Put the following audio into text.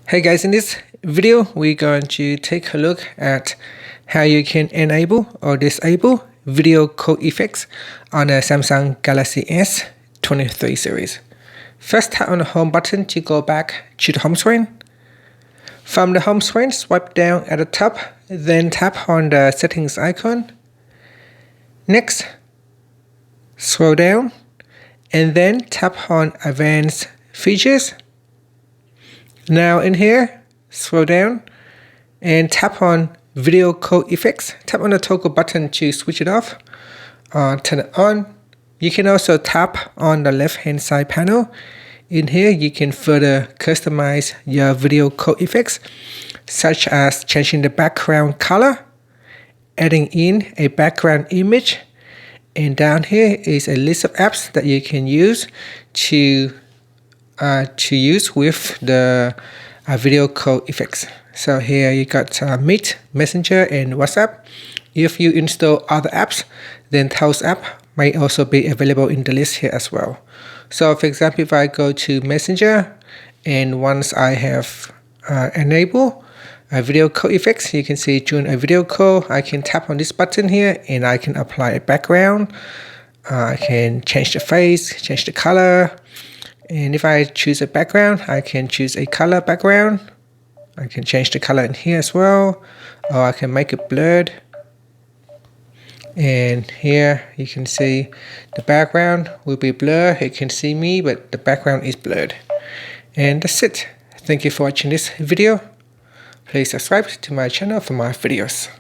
Hey guys, in this video we're going to take a look at how you can enable or disable video code effects on a Samsung Galaxy S23 series. First, tap on the home button to go back to the home screen. From the home screen, swipe down at the top, then tap on the settings icon. Next, scroll down and then tap on advanced features. Now in here, scroll down and tap on video code effects. Tap on the toggle button to switch it off or turn it on. You can also tap on the left hand side panel. In here, you can further customize your video code effects, such as changing the background color, adding in a background image, and down here is a list of apps that you can use to use with the video code effects. So here you got Meet, Messenger, and WhatsApp. If you install other apps, then those apps may also be available in the list here as well. So for example, if I go to Messenger, and once I have enabled video code effects, you can see during a video call, I can tap on this button here and I can apply a background. I can change the face, change the color. And if I choose a background, I can choose a color background. I can change the color in here as well, or I can make it blurred. And here you can see the background will be blurred. You can see me, but the background is blurred. And that's it. Thank you for watching this video. Please subscribe to my channel for more videos.